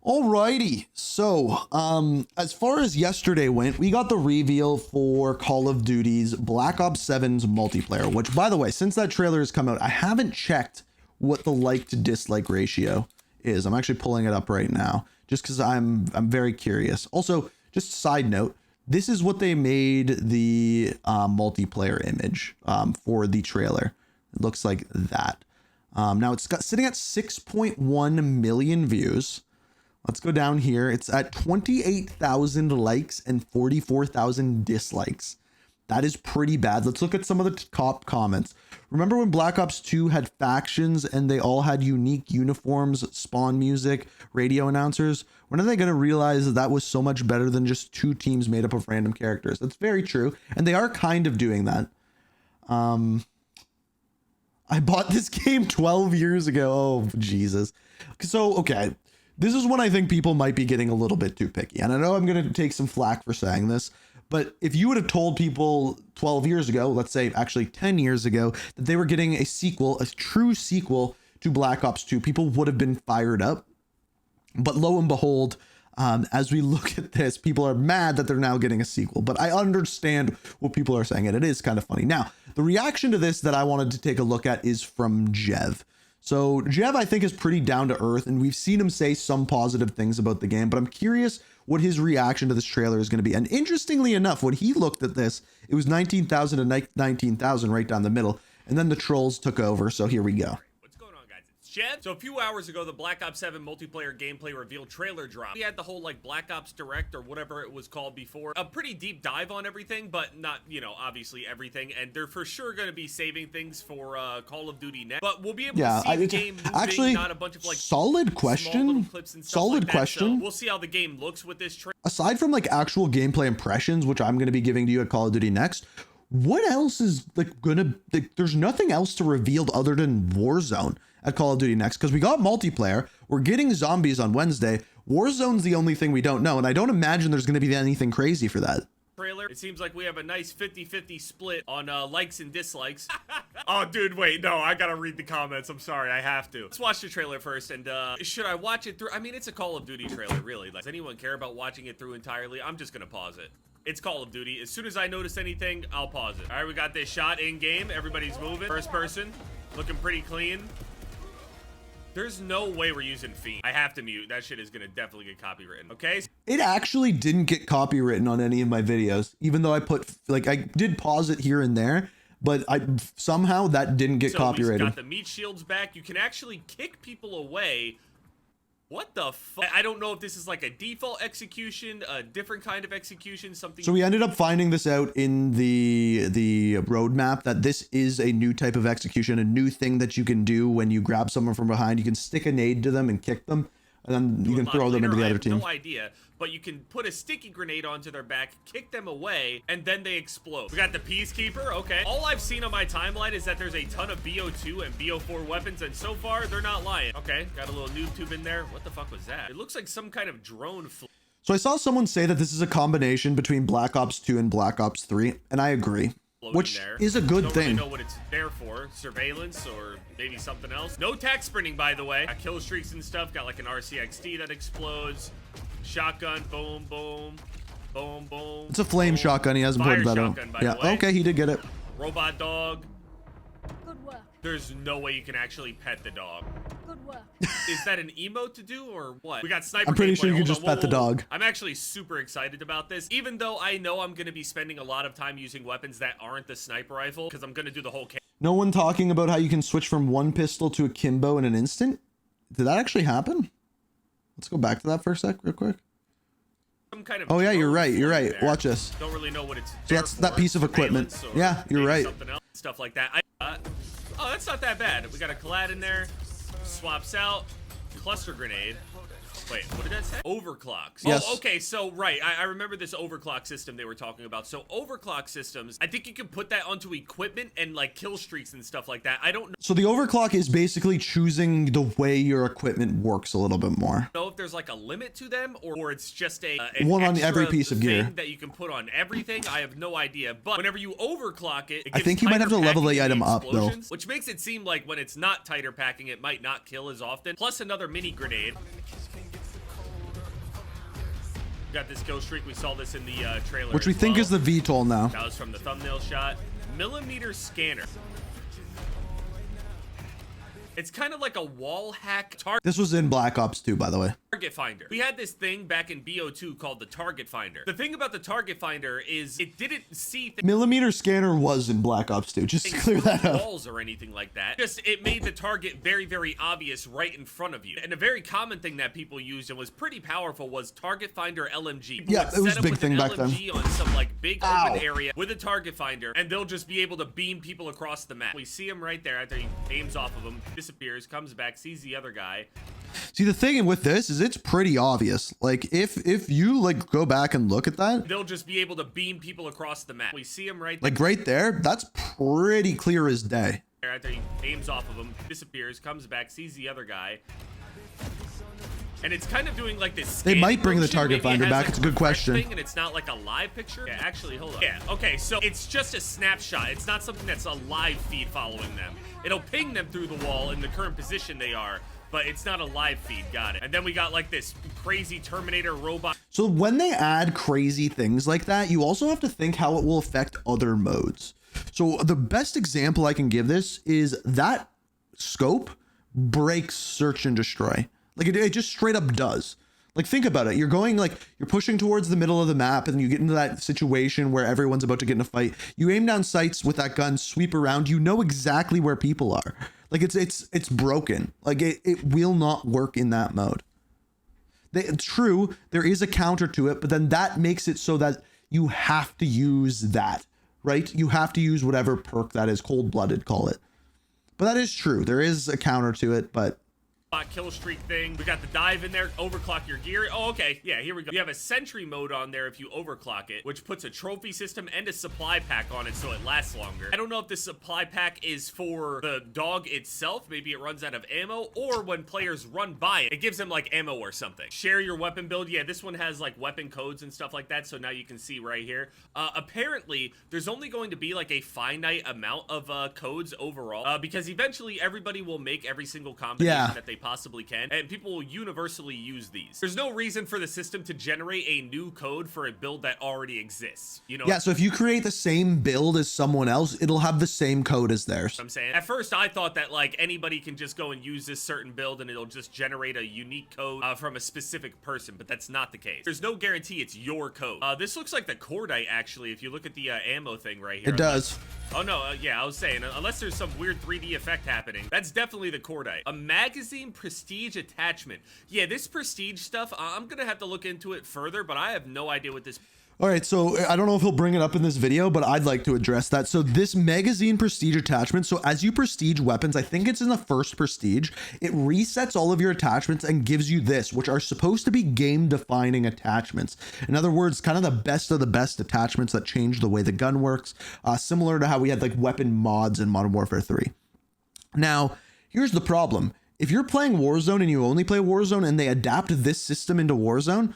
Alrighty, so as far as yesterday went, we got the reveal for Call of Duty's Black Ops 7's multiplayer, which, by the way, since that trailer has come out, I haven't checked what the like to dislike ratio is. I'm actually pulling it up right now just because I'm very curious. Also, just side note, this is what they made the multiplayer image for the trailer. It looks like that. Now it's sitting at 6.1 million views. Let's go down here. It's at 28,000 likes and 44,000 dislikes. That is pretty bad. Let's look at some of the top comments. Remember when Black Ops 2 had factions and they all had unique uniforms, spawn music, radio announcers? When are they going to realize that that was so much better than just two teams made up of random characters? That's very true. And they are kind of doing that. I bought this game 12 years ago. Oh, Jesus. So, okay. This is when I think people might be getting a little bit too picky. And I know I'm going to take some flack for saying this, but if you would have told people 12 years ago, let's say actually 10 years ago, that they were getting a sequel, a true sequel to Black Ops 2, people would have been fired up. But lo and behold, as we look at this, people are mad that they're now getting a sequel. But I understand what people are saying, and it is kind of funny. Now, the reaction to this that I wanted to take a look at is from Jev. So Jev, I think, is pretty down to earth, and we've seen him say some positive things about the game, but I'm curious what his reaction to this trailer is going to be. And interestingly enough, when he looked at this, it was 19,000 and 19,000 right down the middle, and then the trolls took over. So here we go. Jev. So a few hours ago, the Black Ops 7 multiplayer gameplay reveal trailer dropped. We had the whole like Black Ops Direct or whatever it was called before. A pretty deep dive on everything, but not, you know, obviously everything. And they're for sure going to be saving things for Call of Duty next. But we'll be able to see the game moving, actually, not a bunch of like solid question. Clips and stuff solid like question. So we'll see how the game looks with this trailer. Aside from like actual gameplay impressions, which I'm going to be giving to you at Call of Duty next, what else is like gonna like, there's nothing else to reveal other than Warzone at Call of Duty next, because we got multiplayer, we're getting zombies on Wednesday. Warzone's the only thing we don't know, and I don't imagine there's going to be anything crazy for that trailer. It seems like we have a nice 50-50 split on likes and dislikes. Oh, dude, wait, no, I gotta read the comments. I'm sorry, I have to. Let's watch the trailer first, and should I watch it through? I mean, it's a Call of Duty trailer, really. Like, does anyone care about watching it through entirely? I'm just gonna pause it. It's Call of Duty. As soon as I notice anything, I'll pause it. All right, we got this shot in game. Everybody's moving. First person, looking pretty clean. There's no way we're using Fiend. I have to mute. That shit is gonna definitely get copywritten. Okay. It actually didn't get copywritten on any of my videos, even though I put like I did pause it here and there, but I somehow that didn't get copyrighted. Got the meat shields back. You can actually kick people away. What the fuck? I don't know if this is like a default execution, a different kind of execution, something. So we ended up finding this out in the roadmap that this is a new type of execution, a new thing that you can do when you grab someone from behind. You can stick a nade to them and kick them, and then you can throw them into the other team. No idea, but you can put a sticky grenade onto their back, kick them away, and then they explode. We got the Peacekeeper. Okay. All I've seen on my timeline is that there's a ton of BO2 and BO4 weapons, and so far they're not lying. Okay, got a little noob tube in there. What the fuck was that? It looks like some kind of drone. So I saw someone say that this is a combination between Black Ops 2 and Black Ops 3, and I agree. Which is a good thing. I don't really know what it's there for. Surveillance or maybe something else. No tac sprinting, by the way. Got kill streaks and stuff. Got like an RCXD that explodes. Shotgun. Boom, boom. Boom, boom. It's a flame boom. shotgun. He hasn't put that on. Yeah, okay, he did get it. Robot dog. Good work. There's no way you can actually pet the dog. Good work. Is that an emote to do or what? We got sniper. I'm pretty gameplay. sure you can Hold just on. pet the dog. I'm actually super excited about this, even though I know I'm going to be spending a lot of time using weapons that aren't the sniper rifle, because I'm going to do the whole No one talking about how you can switch from one pistol to a Kimbo in an instant? Did that actually happen? Let's go back to that for a sec real quick. Some kind of oh yeah, you're right. You're right. there. Watch this. Don't really know what it's So that's for. that piece of equipment. Yeah, you're right. Something else, stuff like that. Oh, that's not that bad. We got a Clad in there. Swaps out. Cluster grenade. Wait, what did that say? Overclocks. Yes. Oh, okay, so, right, I remember this overclock system they were talking about. So, overclock systems, I think you can put that onto equipment and, like, kill streaks and stuff like that. I don't So the overclock is basically choosing the way your equipment works a little bit more. know if there's, like, a limit to them, or it's just a one on every piece of gear that you can put on everything. I have no idea. But whenever you overclock it, I think you might have to level the item up, though. Which makes it seem like when it's not tighter packing, it might not kill as often. Plus another mini grenade. Got this kill streak. We saw this in the trailer. Which we as think well. is the VTOL now. That was from the thumbnail shot. Millimeter scanner. It's kind of like a wall hack This was in Black Ops 2, by the way. target finder. We had this thing back in BO2 called the target finder. The thing about the target finder is it didn't see things Millimeter scanner was in Black Ops 2. Just to clear that up. walls or anything like that. Just it made the target very, very obvious right in front of you. And a very common thing that people used and was pretty powerful was target finder LMG. People Yeah, would it was set a up big with thing an back then. LMG on some like big Ow. open area with a target finder, and they'll just be able to beam people across the map. We see him right there after he aims off of him, disappears, comes back, sees the other guy. See, the thing with this is it's pretty obvious. Like, if you, like, go back and look at that, They'll just be able to beam people across the map. We see him right there. like, right there, that's pretty clear as day. After he aims off of him, disappears, comes back, sees the other guy. And it's kind of doing like this. They might bring the motion. target Maybe it finder has, back. like, It's a good refresh question. thing, and it's not like a live picture. Yeah, actually, hold on. Yeah, okay, so it's just a snapshot. It's not something that's a live feed following them. It'll ping them through the wall in the current position they are, but it's not a live feed. Got it. And then we got like this crazy Terminator robot. So when they add crazy things like that, you also have to think how it will affect other modes. So the best example I can give this is that scope breaks search and destroy. Like it just straight up does. Like, think about it. You're going, like, you're pushing towards the middle of the map, and you get into that situation where everyone's about to get in a fight. You aim down sights with that gun, sweep around. You know exactly where people are. Like, it's broken. Like, it will not work in that mode. True, there is a counter to it, but then that makes it so that you have to use that, right? You have to use whatever perk that is, cold-blooded, call it. But that is true. There is a counter to it, but Kill streak thing. We got the dive in there, overclock your gear. Oh, okay. Yeah, here we go. You have a sentry mode on there if you overclock it, which puts a trophy system and a supply pack on it so it lasts longer. I don't know if the supply pack is for the dog itself. Maybe it runs out of ammo, or when players run by it, it gives them like ammo or something. Share your weapon build. Yeah, this one has like weapon codes and stuff like that. So now you can see right here. Apparently, there's only going to be like a finite amount of codes overall, because eventually everybody will make every single combination that they possibly can, and people will universally use these. There's no reason for the system to generate a new code for a build that already exists. You know? yeah, so if you create the same build as someone else, it'll have the same code as theirs. I'm saying, at first I thought that like anybody can just go and use this certain build and it'll just generate a unique code from a specific person, but that's not the case. There's no guarantee it's your code. This looks like the Cordite actually, if you look at the ammo thing right here. It does. Oh no, yeah, I was saying, unless there's some weird 3D effect happening, that's definitely the Cordite. A magazine prestige attachment. Yeah, this prestige stuff, I'm gonna have to look into it further, but I have no idea what this... All right, so I don't know if he'll bring it up in this video, but I'd like to address that. So this magazine prestige attachment, so as you prestige weapons, I think it's in the first prestige, it resets all of your attachments and gives you this, which are supposed to be game-defining attachments. In other words, kind of the best of the best attachments that change the way the gun works, similar to how we had like weapon mods in Modern Warfare 3. Now, here's the problem. If you're playing Warzone and you only play Warzone and they adapt this system into Warzone,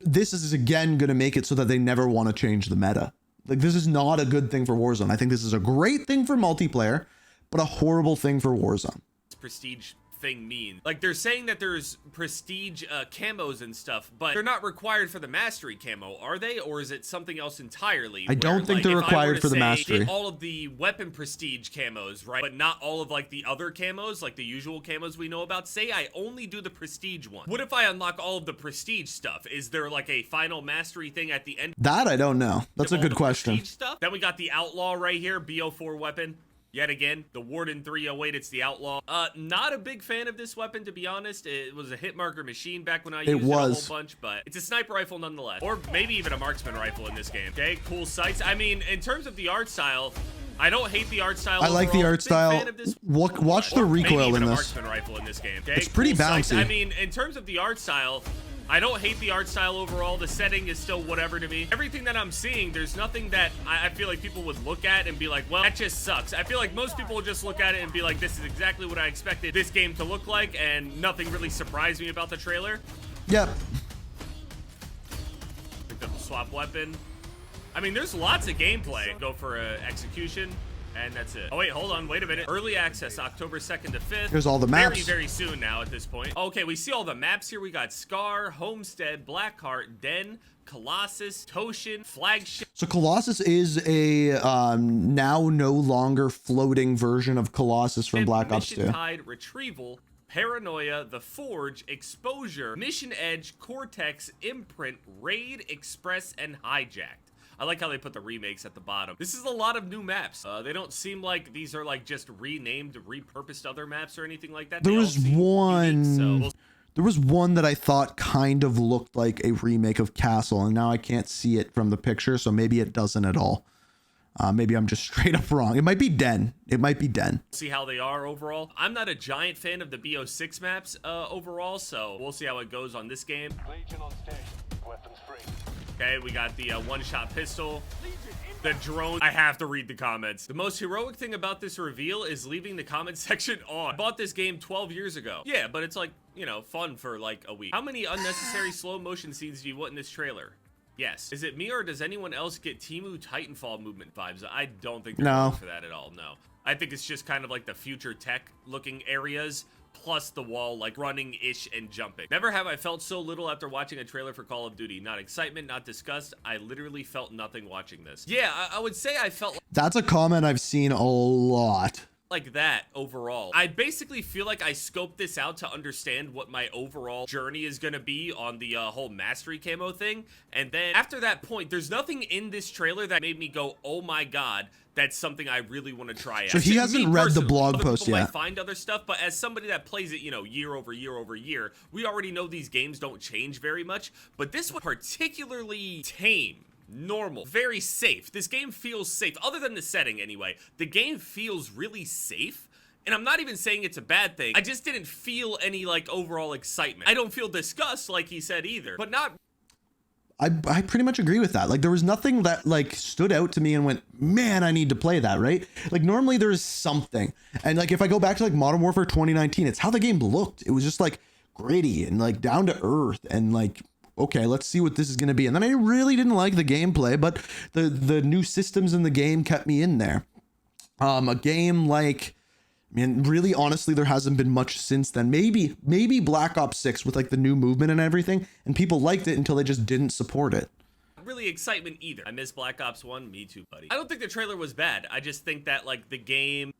this is again going to make it so that they never want to change the meta. Like, this is not a good thing for Warzone. I think this is a great thing for multiplayer, but a horrible thing for Warzone. Prestige thing mean? Like, they're saying that there's prestige camos and stuff, but they're not required for the mastery camo, are they? Or is it something else entirely? I don't think they're required for the mastery. Get all of the weapon prestige camos, right? But not all of like the other camos, like the usual camos we know about. Say I only do the prestige one. What if I unlock all of the prestige stuff? Is there like a final mastery thing at the end? That I don't know. That's a good question. Stuff? Then we got the outlaw right here, BO4 weapon. Yet again, the Warden 308, it's the Outlaw. Not a big fan of this weapon, to be honest. It was a hit marker machine back when I used it a whole bunch, but it's a sniper rifle nonetheless. Or maybe even a marksman rifle in this game. Okay, cool sights. I mean, in terms of the art style, I don't hate the art style. I like the art style. Watch the recoil in this. Marksman rifle in this game. Okay? It's pretty bouncy. I mean, in terms of the art style, I don't hate the art style overall. The setting is still whatever to me. Everything that I'm seeing, there's nothing that I feel like people would look at and be like, well, that just sucks. I feel like most people would just look at it and be like, this is exactly what I expected this game to look like, and nothing really surprised me about the trailer. Yep. Picked up the swap weapon. I mean, there's lots of gameplay. Go for a execution. And that's it. Oh, wait, hold on. Wait a minute. Early access, October 2nd to 5th. Here's all the maps. Very, very soon now at this point. Okay, we see all the maps here. We got Scar, Homestead, Blackheart, Den, Colossus, Toshin, Flagship. So Colossus is a now no longer floating version of Colossus from Black Ops 2. Mission Tide, Retrieval, Paranoia, The Forge, Exposure, Mission Edge, Cortex, Imprint, Raid, Express, and Hijacked. I like how they put the remakes at the bottom. This is a lot of new maps. They don't seem like these are like just renamed, repurposed other maps or anything like that. There They all was seem one. unique, so There was one that I thought kind of looked like a remake of Castle, and now I can't see it from the picture, so maybe it doesn't at all. Maybe I'm just straight up wrong. It might be Den. It might be Den. see how they are overall. I'm not a giant fan of the BO6 maps overall, so we'll see how it goes on this game. Legion on station. Weapons free. Okay, we got the one-shot pistol. The drone. I have to read the comments. The most heroic thing about this reveal is leaving the comment section on. I bought this game 12 years ago. Yeah, but it's like, you know, fun for like a week. How many unnecessary slow motion scenes do you want in this trailer? Yes. Is it me or does anyone else get Temu Titanfall movement vibes? I don't think they're No. going for that at all, no. I think it's just kind of like the future tech looking areas plus the wall like running-ish and jumping. Never have I felt so little after watching a trailer for Call of Duty. Not excitement, not disgust. I literally felt nothing watching this. Yeah, I would say I felt That's a comment I've seen a lot. like that overall. I basically feel like I scoped this out to understand what my overall journey is going to be on the whole mastery camo thing. And then after that point, there's nothing in this trailer that made me go, oh my God, that's something I really want to try out. So he Me hasn't read the personally, blog other post people yet. might find other stuff, but as somebody that plays it, you know, year over year over year, we already know these games don't change very much, but this was particularly tame. Normal, very safe. This game feels safe, other than the setting anyway. The game feels really safe, and I'm not even saying it's a bad thing. I just didn't feel any like overall excitement. I don't feel disgust like he said either, but not I pretty much agree with that. Like there was nothing that like stood out to me and went, man, I need to play that, right? Like normally there is something. And like if I go back to like Modern Warfare 2019, it's how the game looked. It was just like gritty and like down to earth and like, okay, let's see what this is going to be. And then I really didn't like the gameplay, but the new systems in the game kept me in there. A game like, I mean, really, honestly, there hasn't been much since then. Maybe Black Ops 6 with like the new movement and everything, and people liked it until they just didn't support it. really excitement either. I miss Black Ops 1. Me too, buddy. I don't think the trailer was bad. I just think that like the game,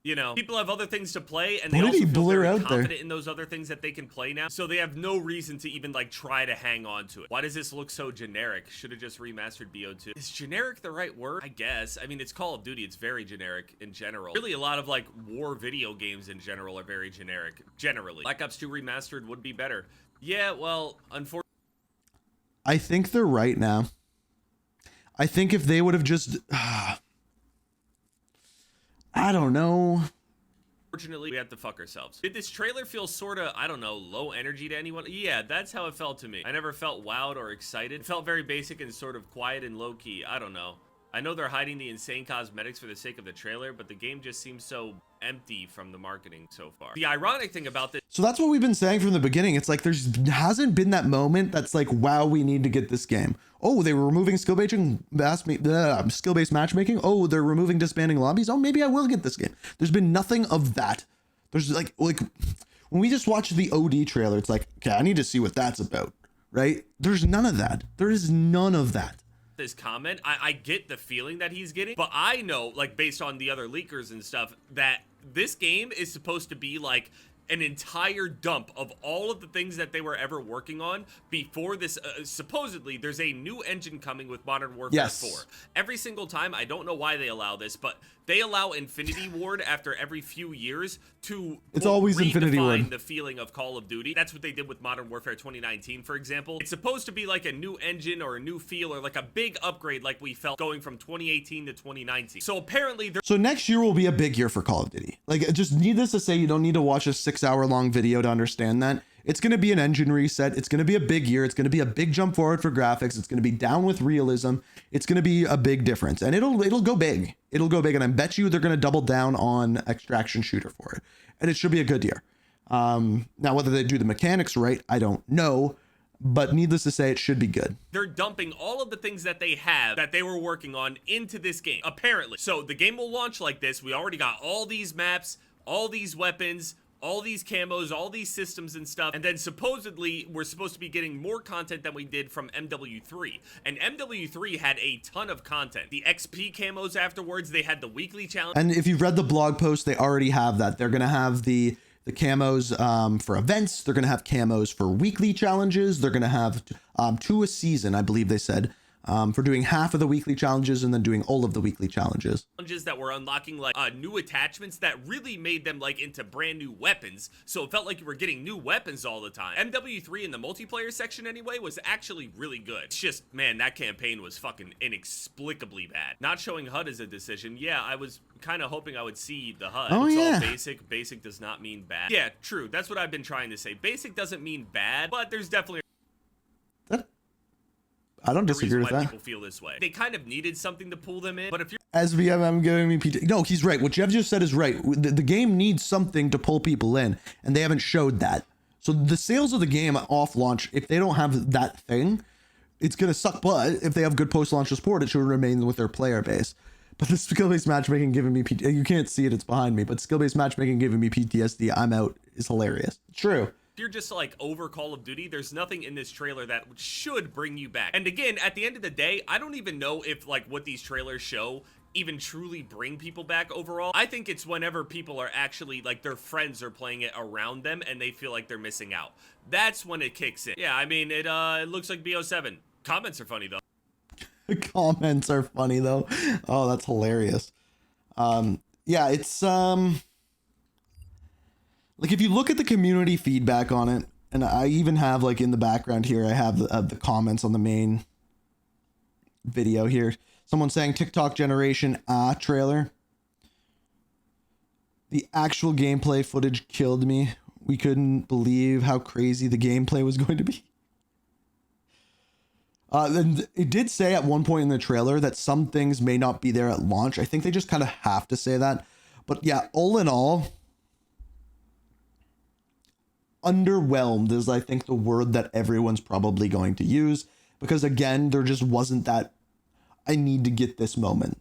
you know, people have other things to play, and they What did also he feel blur very out there? confident in those other things that they can play now. So they have no reason to even like try to hang on to it. Why does this look so generic? Should have just remastered BO2. Is generic the right word? I guess. I mean, it's Call of Duty. It's very generic in general. Really, a lot of like war video games in general are very generic. Generally, Black Ops 2 remastered would be better. Yeah, well, unfortunately. I think they're right now. I think if they would have just, I don't know. Unfortunately, we have to fuck ourselves. Did this trailer feel sort of, I don't know, low energy to anyone? Yeah, that's how it felt to me. I never felt wowed or excited. It felt very basic and sort of quiet and low-key. I don't know. I know they're hiding the insane cosmetics for the sake of the trailer, but the game just seems so empty from the marketing so far. The ironic thing about this So that's what we've been saying from the beginning. It's like hasn't been that moment that's like, wow, we need to get this game. Oh, they were removing skill-based matchmaking. Oh, they're removing disbanding lobbies. Oh, maybe I will get this game. There's been nothing of that. There's like when we just watched the OD trailer, it's like, okay, I need to see what that's about, right? There's none of that. There is none of that. comment, I get the feeling that he's getting, but I know, like, based on the other leakers and stuff, that this game is supposed to be like an entire dump of all of the things that they were ever working on before this. Supposedly, there's a new engine coming with Modern Warfare 4. Every single time, I don't know why they allow this, but they allow Infinity Ward after every few years to It's always Infinity redefine Ward. the feeling of Call of Duty. That's what they did with Modern Warfare 2019, for example. It's supposed to be like a new engine or a new feel or like a big upgrade like we felt going from 2018 to 2019. So apparently they're So next year will be a big year for Call of Duty. Like, just needless to say, you don't need to watch a 6-hour-long video to understand that. It's going to be an engine reset. It's going to be a big year. It's going to be a big jump forward for graphics. It's going to be down with realism. It's going to be a big difference, and it'll go big. It'll go big, and I bet you they're going to double down on extraction shooter for it, and it should be a good year. Now, whether they do the mechanics right, I don't know. but needless to say, it should be good. They're dumping all of the things that they have that they were working on into this game, apparently. So the game will launch like this. We already got all these maps, all these weapons, all these camos, all these systems and stuff, and then supposedly we're supposed to be getting more content than we did from MW3. And MW3 had a ton of content. The XP camos afterwards, they had the weekly challenge. And if you've read the blog post, they already have that. They're going to have the camos for events. They're going to have camos for weekly challenges. They're going to have 2 a season, I believe they said, for doing half of the weekly challenges and then doing all of the weekly challenges. That were unlocking like new attachments that really made them like into brand new weapons, so it felt like you were getting new weapons all the time. MW3 in the multiplayer section anyway was actually really good. It's just, man, that campaign was fucking inexplicably bad. Not showing HUD is a decision. Yeah, I was kind of hoping I would see the HUD. Oh, It's yeah. all basic. Basic does not mean bad. Yeah, true. That's what I've been trying to say. Basic doesn't mean bad, but there's definitely I don't a disagree reason with why that. people feel this way. They kind of needed something to pull them in, but if you're SVMM giving me PT. No, he's right. What Jeff just said is right. The game needs something to pull people in, and they haven't showed that. So the sales of the game off launch, if they don't have that thing, it's going to suck. But if they have good post-launch support, it should remain with their player base. But the skill-based matchmaking giving me you can't see it, it's behind me, but skill-based matchmaking giving me PTSD, I'm out, is hilarious. True. If you're just like over Call of Duty, there's nothing in this trailer that should bring you back. And again, at the end of the day, I don't even know if like what these trailers show even truly bring people back overall. I think it's whenever people are actually like their friends are playing it around them and they feel like they're missing out. That's when it kicks in. Yeah, I mean, it looks like BO7. Comments are funny though. The comments are funny though. Oh, that's hilarious. Yeah, it's like if you look at the community feedback on it, and I even have like in the background here, I have the comments on the main video here. Someone saying TikTok generation trailer. The actual gameplay footage killed me. We couldn't believe how crazy the gameplay was going to be. And it did say at one point in the trailer that some things may not be there at launch. I think they just kind of have to say that. But yeah, all in all, underwhelmed is, I think, the word that everyone's probably going to use. Because again, there just wasn't that I need to get this moment.